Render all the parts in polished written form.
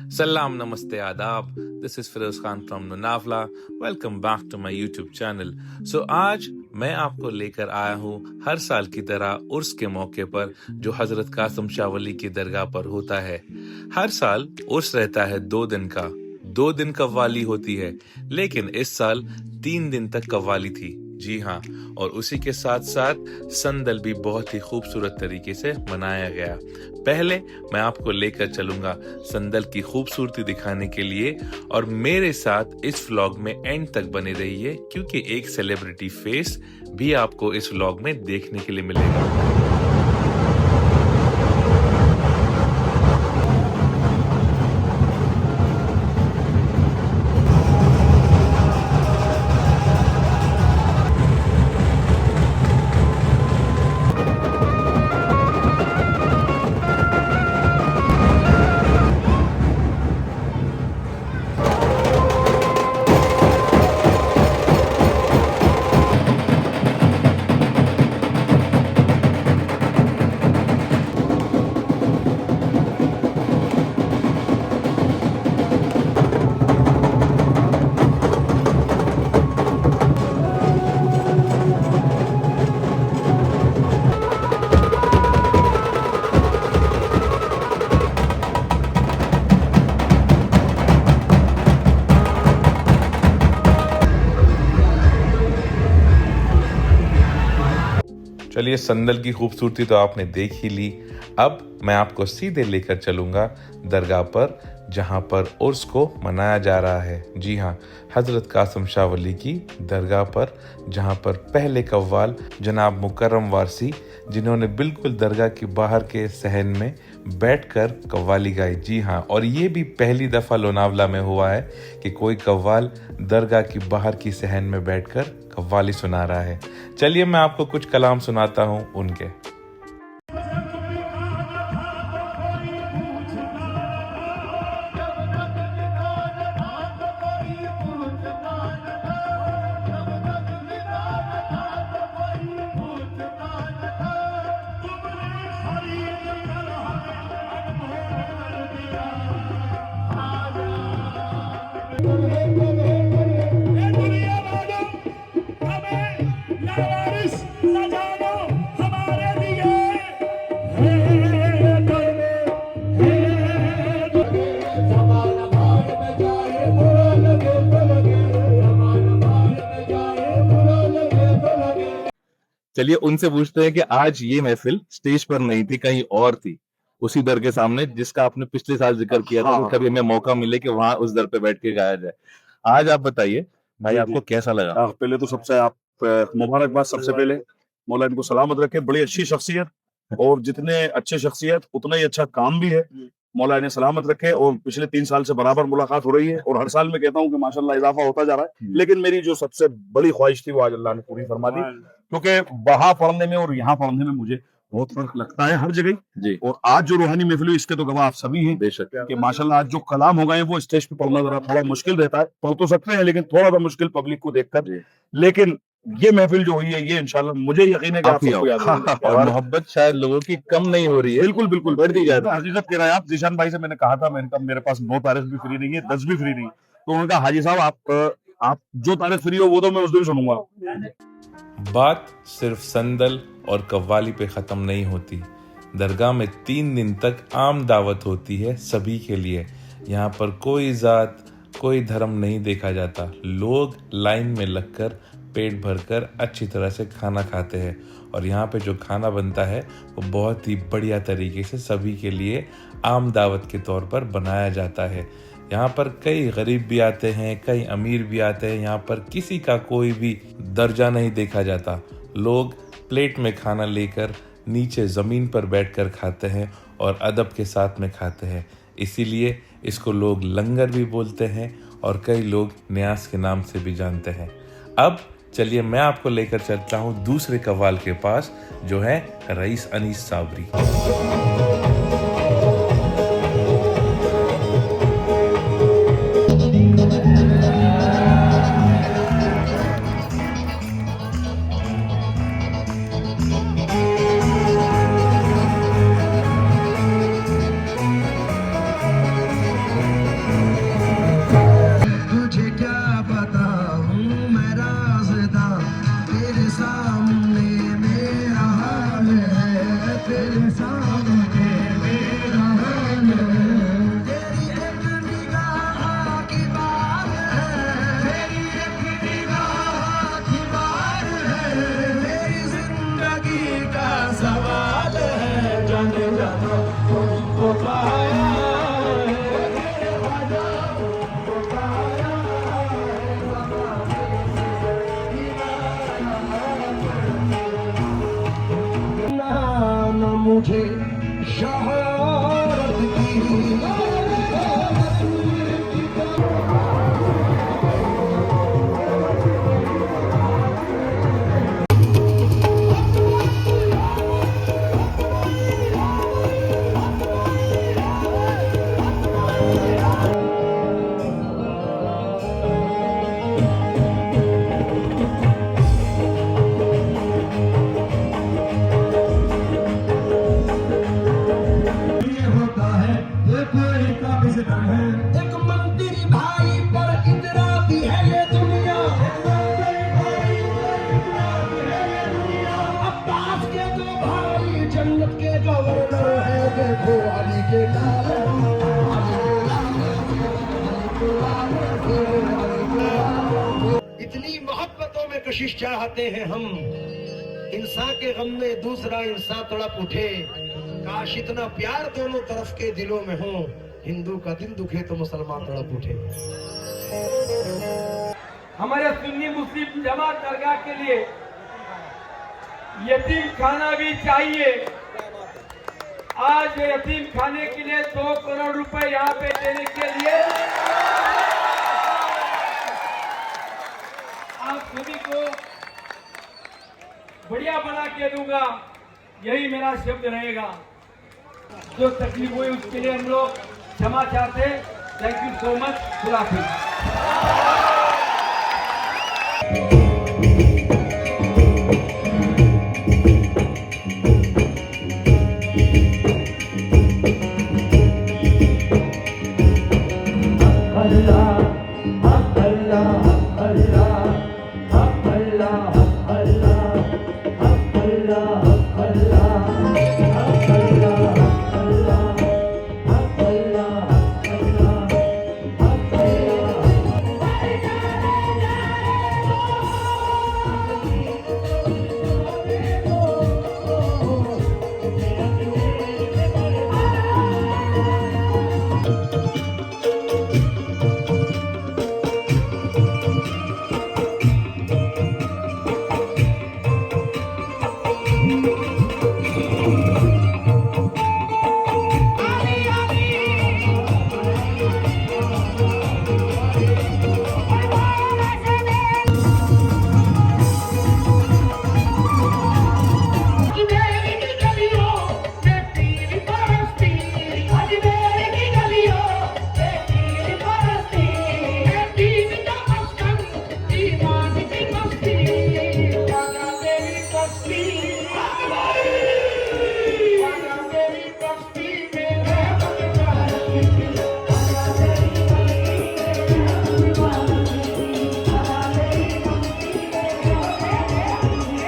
Salam, namaste, adab. This is Firoz Khan from Lonavala. Welcome back to my YouTube channel. So आज मैं आपको लेकर आया हूँ हर साल की तरह उर्स के मौके पर जो हजरत कासिम शाह वली की दरगाह पर होता है। हर साल उर्स रहता है 2 दिन का, 2 दिन कव्वाली होती है, लेकिन इस साल 3 दिन तक कव्वाली थी। जी हाँ, और उसी के साथ साथ संदल भी बहुत ही खूबसूरत तरीके से मनाया गया। पहले मैं आपको लेकर चलूंगा संदल की खूबसूरती दिखाने के लिए, और मेरे साथ इस व्लॉग में एंड तक बने रहिए क्योंकि एक सेलिब्रिटी फेस भी आपको इस व्लॉग में देखने के लिए मिलेगा। चलिए, संदल की खूबसूरती तो आपने देख ही ली। अब मैं आपको सीधे लेकर चलूंगा दरगाह पर जहां पर उर्स को मनाया जा रहा है। जी हाँ, हजरत कासिम शाह वली की दरगाह पर, जहां पर पहले कव्वाल जनाब मुकर्रम वारसी, जिन्होंने बिल्कुल दरगाह के बाहर के सहन में बैठकर कव्वाली गाई। जी हाँ, और ये भी पहली दफ़ा लोनावला में हुआ है कि कोई कव्वाल दरगाह की बाहर की सहन में बैठकर कव्वाली सुना रहा है। चलिए, मैं आपको कुछ कलाम सुनाता हूँ उनके। चलिए, उनसे पूछते हैं कि आज ये महफिल स्टेज पर नहीं थी, कहीं और थी, उसी दर के सामने जिसका आपने पिछले साल जिक्र किया था। कभी हमें मौका मिले कि वहां उस दर पे बैठ के गाया जाए। आज आप बताइए भाई, आपको कैसा लगा? पहले तो सबसे आप मुबारकबाद। सबसे पहले मौला इनको सलामत रखे। बड़ी अच्छी शख्सियत, और जितने अच्छे शख्सियत उतना ही अच्छा काम भी है। मौला इन्हें सलामत रखे। और पिछले 3 साल से बराबर मुलाकात हो रही है, और हर साल मैं कहता हूँ कि माशाल्लाह इजाफा होता जा रहा है। लेकिन मेरी जो सबसे बड़ी ख्वाहिश थी वो आज अल्लाह ने पूरी फरमा दी, क्योंकि वहां पढ़ने में और यहाँ पढ़ने में मुझे बहुत फर्क लगता है हर जगह जी। और आज जो रूहानी महफिल हुई इसके तो गवाह आप सभी हैं बेशक कि माशाल्लाह आज जो कलाम हो गए हैं वो स्टेज पे पढ़ना जरा थोड़ा मुश्किल रहता है। पढ़ तो सकते हैं लेकिन थोड़ा सा मुश्किल पब्लिक को देखकर। लेकिन ये महफिल जो हुई है ये इंशाल्लाह मुझे यकीन है कि आप सबको याद होगी। और मोहब्बत शायद लोगों की कम नहीं हो रही है। बिल्कुल बिल्कुल बढ़ती जाए। हकीकत कह रहा है। आप जीशान भाई से मैंने कहा था, मैंने कहा मेरे पास 9 तारीख भी फ्री नहीं है, 10 भी फ्री नहीं है। तो उन्होंने कहा हाजी साहब आप जो तारीख फ्री हो वो तो मैं उस दिन सुनूंगा। बात सिर्फ संदल और कव्वाली पे ख़त्म नहीं होती। दरगाह में 3 दिन तक आम दावत होती है सभी के लिए। यहाँ पर कोई जात, कोई धर्म नहीं देखा जाता। लोग लाइन में लगकर पेट भरकर अच्छी तरह से खाना खाते हैं, और यहाँ पे जो खाना बनता है वो बहुत ही बढ़िया तरीके से सभी के लिए आम दावत के तौर पर बनाया जाता है। यहाँ पर कई गरीब भी आते हैं, कई अमीर भी आते हैं। यहाँ पर किसी का कोई भी दर्जा नहीं देखा जाता। लोग प्लेट में खाना लेकर नीचे ज़मीन पर बैठकर खाते हैं और अदब के साथ में खाते हैं। इसीलिए इसको लोग लंगर भी बोलते हैं और कई लोग न्यास के नाम से भी जानते हैं। अब चलिए, मैं आपको लेकर चलता हूँ दूसरे कव्वाल के पास, जो है रईस अनीस साबरी। एक मंदिर भाई पर इतना भी है ये दुनिया, अब्बास के दो भाई जन्नत के गवर्नर है, देखो अली के लाल, इतनी मोहब्बतों में कशिश चाहते हैं हम, इंसान के गम में दूसरा इंसान तड़प उठे, काश इतना प्यार दोनों तरफ के दिलों में हो, हिंदू का दिल दुखे तो मुसलमान तड़प उठे। हमारे सुन्नी मुस्लिम जमात दरगाह के लिए यतीम खाना भी चाहिए। आज यतीम खाने के लिए 2 करोड़ रुपए यहाँ पे देने के लिए आप सभी को बढ़िया बना के दूंगा, यही मेरा शब्द रहेगा। जो तकलीफ हुई उसके लिए हम लोग क्षमा चाहते हैं। Thank you so much. खुदा हाफिज।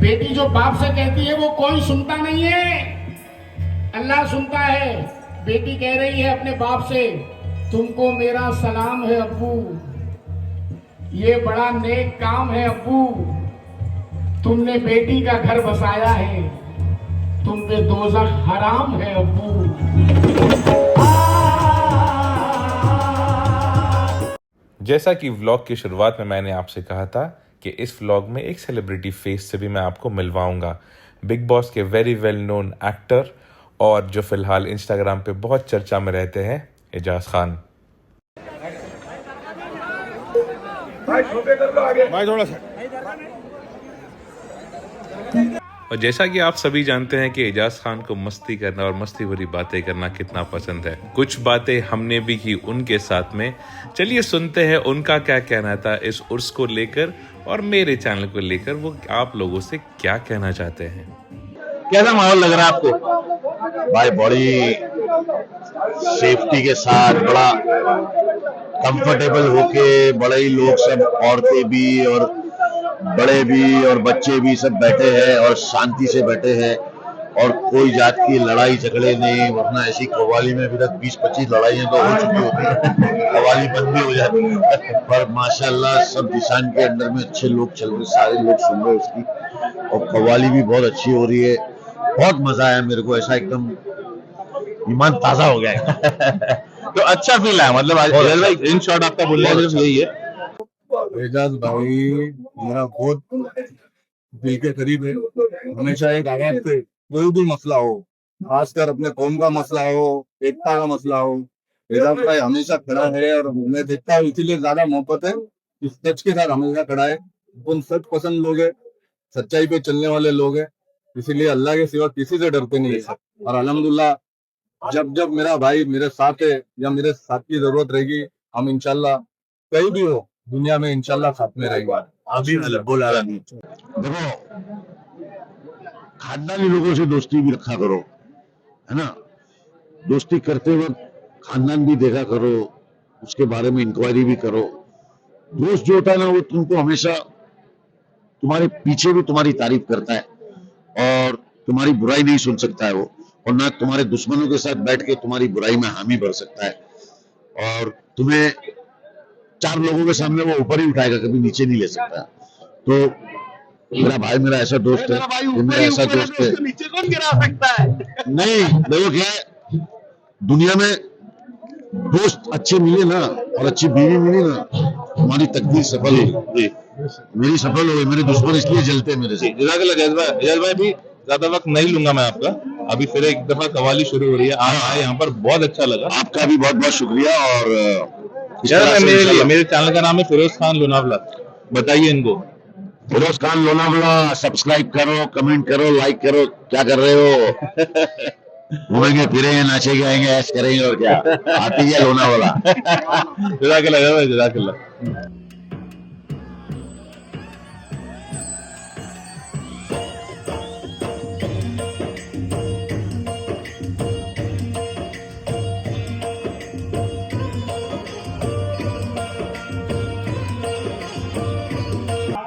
बेटी जो बाप से कहती है वो कोई सुनता नहीं है, अल्लाह सुनता है। बेटी कह रही है अपने बाप से, तुमको मेरा सलाम है अब्बू, ये बड़ा नेक काम है अब्बू, तुमने बेटी का घर बसाया है, तुम पे दोज़ख हराम है अब्बू। जैसा कि व्लॉग की शुरुआत में मैंने आपसे कहा था कि इस व्लॉग में एक सेलिब्रिटी फेस से भी मैं आपको मिलवाऊंगा। बिग बॉस के वेरी वेल नोन एक्टर और जो फिलहाल इंस्टाग्राम पे बहुत चर्चा में रहते हैं, एजाज खान। और जैसा कि आप सभी जानते हैं कि एजाज खान को मस्ती करना और मस्ती भरी बातें करना कितना पसंद है। कुछ बातें हमने भी की उनके साथ में। चलिए सुनते हैं उनका क्या कहना था इस उर्स को लेकर और मेरे चैनल को लेकर, वो आप लोगों से क्या कहना चाहते हैं। कैसा माहौल लग रहा है आपको? भाई बड़ी सेफ्टी के साथ, बड़ा कंफर्टेबल होके, बड़े ही लोग सब, औरतें भी और बड़े भी और बच्चे भी सब बैठे हैं और शांति से बैठे हैं और कोई जात की लड़ाई झगड़े नहीं। वरना ऐसी कव्वाली में अभी तक 20-25 लड़ाइयां तो हो चुकी होती है, कव्वाली बंद भी हो जाती है, पर माशाल्लाह सब निशान के अंदर में अच्छे लोग चल रहे, सारे लोग सुन रहे उसकी, और कव्वाली भी बहुत अच्छी हो रही है। बहुत मजा आया मेरे को, ऐसा एकदम ईमान ताजा हो गया है। तो अच्छा फील है, मतलब आज भाई इन शॉर्ट आपका बोलने का सिर्फ यही है। एजाज भाई मेरा बहुत दिल के करीब है। हमेशा एक आवाज पे कोई भी मसला हो, खासकर अपने कौम का मसला हो, एकता का मसला हो, एजाज भाई हमेशा खड़ा है। और मैं देखता हूँ इसीलिए ज्यादा मोहब्बत है, इस सच के साथ हमेशा खड़ा है। उन सच पसंद लोग है, सच्चाई पे चलने वाले लोग है, इसीलिए अल्लाह के सिवा किसी से डरते नहीं है। और अल्हम्दुलिल्लाह जब जब मेरा भाई मेरे साथ है या मेरे साथ की जरूरत रहेगी, हम इंशाल्लाह कहीं भी हो दुनिया में इंशाल्लाह साथ में रहेंगे। अभी बोला देखो, खानदानी लोगों से दोस्ती भी रखा करो, है ना। दोस्ती करते वक्त खानदान भी देखा करो, उसके बारे में इंक्वायरी भी करो। दोस्त जो होता है ना, वो तुमको हमेशा तुम्हारे पीछे भी तुम्हारी तारीफ करता है और तुम्हारी बुराई नहीं सुन सकता है वो, और ना तुम्हारे दुश्मनों के साथ बैठ के तुम्हारी बुराई में हामी भर सकता है, और तुम्हें 4 लोगों के सामने वो ऊपर ही उठाएगा, कभी नीचे नहीं ले सकता। तो मेरा भाई मेरा ऐसा दोस्त है, ये मेरा ऐसा दोस्त है, नीचे कौन गिरा सकता है? नहीं देखो क्या है, दुनिया में दोस्त अच्छे मिले ना और अच्छी बीवी मिली ना, हमारी तकदीर सफल होगी। मेरी सफल हो गई, मेरे दुश्मन इसलिए जलते हैं मेरे से। जजाक भाई भी ज्यादा वक्त नहीं लूंगा मैं आपका, अभी फिर एक दफा कवाली शुरू हो रही है। आप आए यहाँ पर, बहुत अच्छा लगा। आपका भी बहुत बहुत शुक्रिया। और इस यार तरह से मेरे लिए, इंशाल्लाह- मेरे चैनल का नाम है फिरोज खान लोनावला, बताइए इनको। फिरोज खान लोनावला सब्सक्राइब करो, कमेंट करो, लाइक करो। क्या कर रहे हो? घूमेंगे फिरेंगे, नाचेंगे, आएंगे, ऐश करेंगे, और क्या आती है लोनावला। जजाकल्लाह, जजाकल्लाह।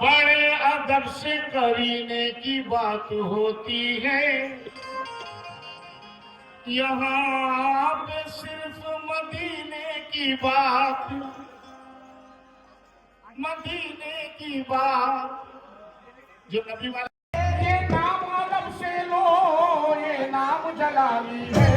बड़े अदब से करीने की बात होती है, यहाँ पे सिर्फ मदीने की बात, मदीने की बात। जो नबी वाला ये नाम अदब से लो, ये नाम जलाली है।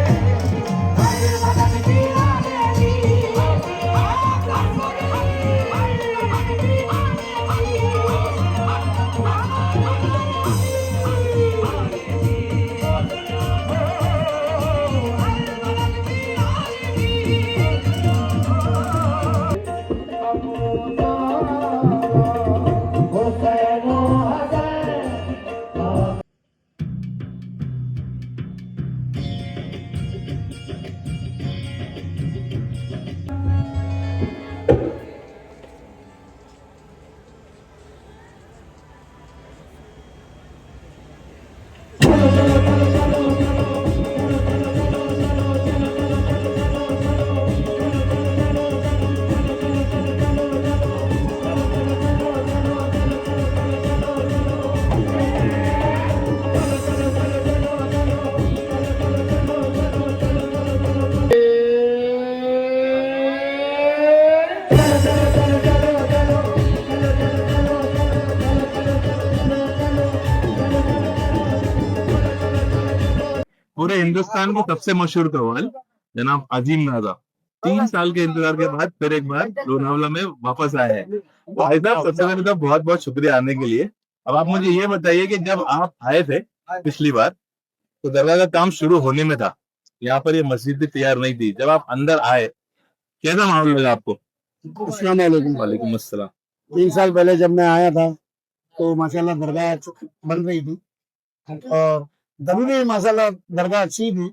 पूरे हिंदुस्तान की सबसे मशहूर कव्वाल जनाब अजीम नाजा 3 साल के इंतजार के बाद फिर एक बार लोनावला में वापस आए हैं। भाई साहब, सबसे पहले तो बहुत बहुत शुक्रिया आने के लिए। अब आप मुझे ये बताइए कि जब आप आए थे पिछली बार, तो दरगाह का काम शुरू होने में था, यहाँ पर ये मस्जिद भी तैयार नहीं थी। जब आप अंदर आए, कैसा माहौल लगा आपको? अस्सलाम वालेकुम। वालेकुम अस्सलाम। 3 साल पहले जब मैं आया था तो माशाल्लाह दरगाह बन रही थी, और तभी भी माशाल्लाह दरगाह अच्छी थी,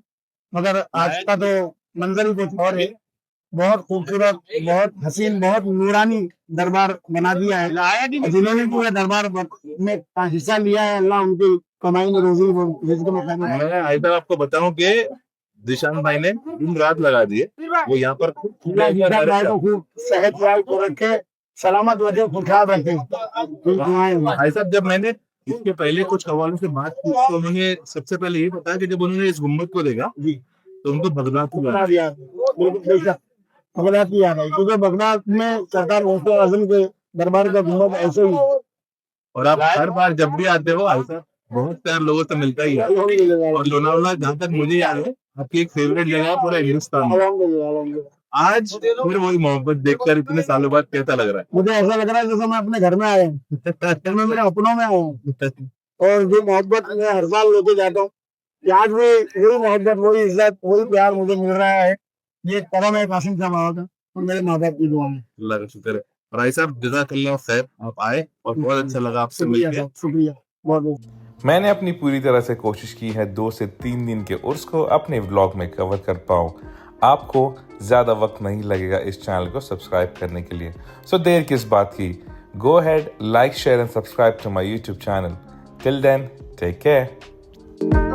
मगर आज का तो मंजर ही कुछ और है। बहुत खूबसूरत, बहुत हसीन, बहुत नूरानी दरबार बना दिया है। जिन्होंने पूरे दरबार में हिस्सा लिया है, अल्लाह उनकी कमाई में रोजी रिज़्क़ में खैर करे। मैं आई आपको बताऊं कि दिशान भाई ने दिन रात लगा दिए, वो यहाँ पर अल्लाह भाई को खूब सेहत वाल को रखे, सलामत वजह को ख्याल रखे। भाई साहब, जब मैंने इसके पहले कुछ हवालों से बात की तो उन्होंने सबसे पहले ये बताया कि जब उन्होंने इस गुम्बद को देखा तो उनको बगदाद को याद आया। बगदाद की याद आई, क्योंकि बगदाद में सरदार गौसे आजम के दरबार का गुम्बद ऐसे ही। और आप हर बार जब भी आते हो भाई साहब, बहुत सारे लोगों से मिलता ही है। और लोनावला, जहाँ तक मुझे याद है, आपकी एक फेवरेट जगह है पूरा हिंदुस्तान में। आज फिर वही मोहब्बत देखकर इतने सालों बाद कैसा लग रहा है? मुझे ऐसा लग रहा है जैसे मैं अपने घर में आया हूँ, मैं मेरे अपनों में आया हूँ। और जो मोहब्बत मैं हर साल लेके जाता हूँ, आज भी वही मोहब्बत, वही इज्जत, वही प्यार मुझे मिल रहा है। ये करम है कासिम साहब का और मेरे माँ बाप की दुआ में। अल्लाह का शुक्र है। और भाई साहब, जज़ाकल्लाह खैर, आप आए और बहुत अच्छा लगा आपसे मिलकर। शुक्रिया बहुत बहुत। मैंने अपनी पूरी तरह से कोशिश की है 2 से 3 दिन के उर्स को अपने व्लॉग में कवर कर पाऊँ। आपको ज़्यादा वक्त नहीं लगेगा इस चैनल को सब्सक्राइब करने के लिए, सो देर किस बात की, go ahead, like, share and subscribe to my YouTube channel. Till then, take care.